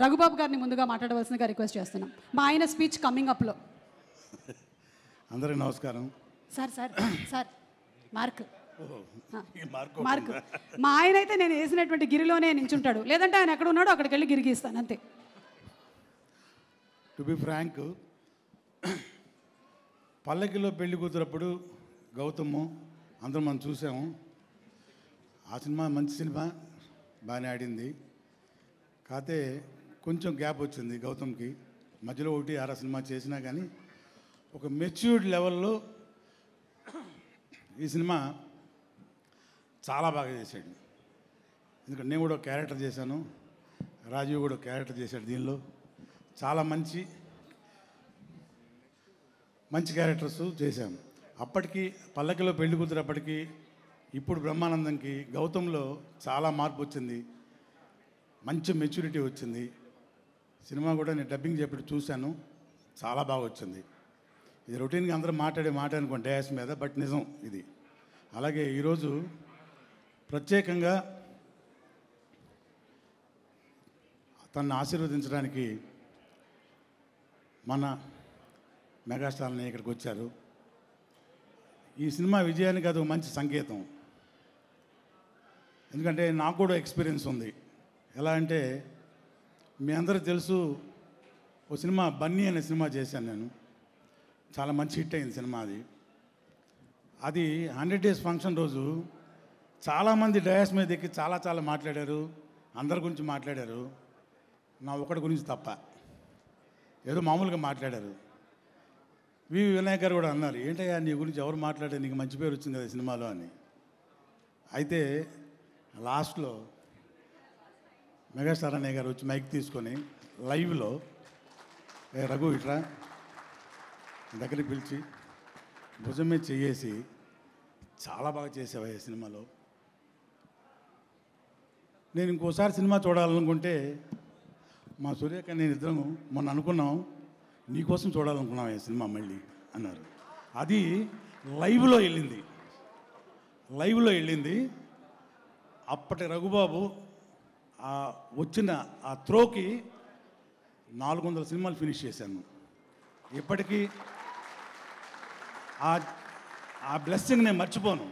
రఘుబాబు గారిని ముందుగా మాట్లాడవలసిందిగా రిక్వెస్ట్ చేస్తున్నాం. మా ఆయన స్పీచ్ కమింగ్ అప్లో. అందరికీ నమస్కారం. Sir sir sir mark mark మా ఆయన అయితే నేను వేసినటువంటి గిరిలోనే నించుంటాడు, లేదంటే ఆయన ఎక్కడ ఉన్నాడో అక్కడికి వెళ్ళి గిరికి ఇస్తాను అంతే. టు బి ఫ్రాంక్, పల్లకిలో పెళ్లి కూతురప్పుడు గౌతమ్ అందరం మనం చూసాము. ఆ సినిమా మంచి సినిమా, బాగానే ఆడింది. కాకపోతే కొంచెం గ్యాప్ వచ్చింది గౌతమ్కి. మధ్యలో 1-6 సినిమా చేసినా కానీ ఒక మెచ్యూర్డ్ లెవెల్లో ఈ సినిమా చాలా బాగా చేశాడు. ఎందుకంటే నేను కూడా క్యారెక్టర్ చేశాను, రాజీవ్ కూడా క్యారెక్టర్ చేశాడు. దీనిలో చాలా మంచి క్యారెక్టర్స్ చేశాము. అప్పటికి పల్లకిలో పెళ్లి కూతురప్పటికి ఇప్పుడు బ్రహ్మానందంకి గౌతంలో చాలా మార్పు వచ్చింది, మంచి మెచ్యూరిటీ వచ్చింది. సినిమా కూడా నేను డబ్బింగ్ చెప్పి చూశాను, చాలా బాగా వచ్చింది. ఇది రొటీన్గా అందరూ మాట్లాడే మాట అనుకోండి డ్యాస్ మీద, బట్ నిజం ఇది. అలాగే ఈరోజు ప్రత్యేకంగా తనను ఆశీర్వదించడానికి మన మెగాస్టార్ని ఇక్కడికి వచ్చారు. ఈ సినిమా విజయానికి అది ఒక మంచి సంకేతం. ఎందుకంటే నాకు కూడా ఎక్స్పీరియన్స్ ఉంది. ఎలా అంటే మీ అందరికీ తెలుసు, ఓ సినిమా బన్నీ అనే సినిమా చేశాను నేను. చాలా మంచి హిట్ అయింది సినిమా. అది 100 days ఫంక్షన్ రోజు చాలామంది డయాస్ మీద ఎక్కి చాలా మాట్లాడారు, అందరి గురించి మాట్లాడారు. నా ఒకటి గురించి తప్ప ఏదో మామూలుగా మాట్లాడారు. వినాయక్ గారు కూడా అన్నారు, ఏంటయ్యా నీ గురించి ఎవరు మాట్లాడారు, నీకు మంచి పేరు వచ్చింది కదా సినిమాలో అని. అయితే లాస్ట్లో మెగాస్టార్ అన్నయ్య గారు వచ్చి మైక్ తీసుకొని లైవ్లో, రఘు ఇట్లా దగ్గరికి పిలిచి భుజం మీద చేసి చాలా బాగా చేసావా ఈ సినిమాలో. నేను ఇంకోసారి సినిమా చూడాలనుకుంటే మా సూర్యక నేను ఇద్దరం మొన్న అనుకున్నాం, నీకోసం చూడాలనుకున్నాం ఈ సినిమా మళ్ళీ అన్నారు. అది లైవ్లో వెళ్ళింది. అప్పటి రఘుబాబు వచ్చిన ఆ త్రోకి 400 సినిమాలు ఫినిష్ చేశాను. ఇప్పటికీ ఆ బ్లెస్సింగ్ నేను మర్చిపోను.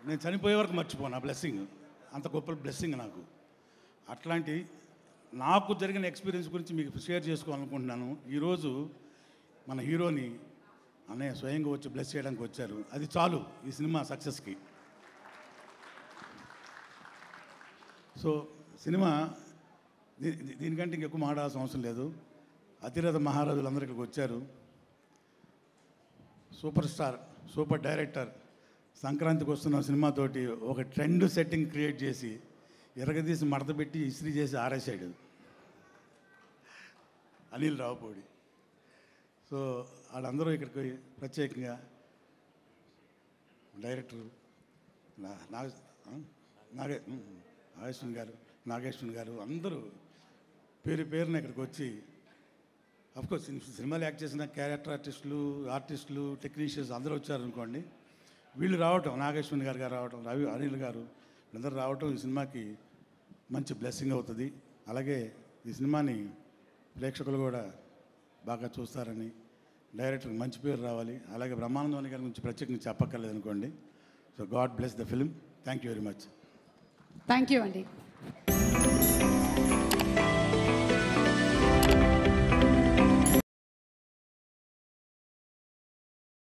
నేను చనిపోయే వరకు మర్చిపోను ఆ బ్లెస్సింగ్. అంత గొప్ప బ్లెస్సింగ్ నాకు. అట్లాంటి నాకు జరిగిన ఎక్స్పీరియన్స్ గురించి మీకు షేర్ చేసుకోవాలనుకుంటున్నాను. ఈరోజు మన హీరోని అన్నయ్య స్వయంగా వచ్చి బ్లెస్ చేయడానికి వచ్చారు. అది చాలు ఈ సినిమా సక్సెస్కి. సో సినిమా దీనికంటే ఇంకెక్కువ మాట్లాడాల్సిన అవసరం లేదు. అతిరథ మహారాజులందరూ ఇక్కడికి వచ్చారు. సూపర్ స్టార్, సూపర్ డైరెక్టర్ సంక్రాంతికి వస్తున్న సినిమాతోటి ఒక ట్రెండ్ సెట్టింగ్ క్రియేట్ చేసి ఎరగదీసి మడత పెట్టి ఇస్త్రీ చేసి ఆరేసాడు అనిల్ రావుపూడి. సో వాళ్ళందరూ ఇక్కడికి ప్రత్యేకంగా డైరెక్టర్ నాగేశ్వన్ గారు అందరూ పేరున ఇక్కడికి వచ్చి, అఫ్కోర్స్ సినిమాలు యాక్ట్ చేసిన క్యారెక్టర్ ఆర్టిస్టులు టెక్నీషియన్స్ అందరూ వచ్చారనుకోండి. వీళ్ళు రావటం, నాగేశ్వన్ గారు రావటం, అనిల్ గారు వీళ్ళందరూ రావటం ఈ సినిమాకి మంచి బ్లెస్సింగ్ అవుతుంది. అలాగే ఈ సినిమాని ప్రేక్షకులు కూడా బాగా చూస్తారని, డైరెక్టర్కి మంచి పేరు రావాలి. అలాగే బ్రహ్మానందం గారి గురించి ప్రత్యేకంగా చెప్పక్కర్లేదు అనుకోండి. So God bless the film. Thank you very much. Thank you అండి.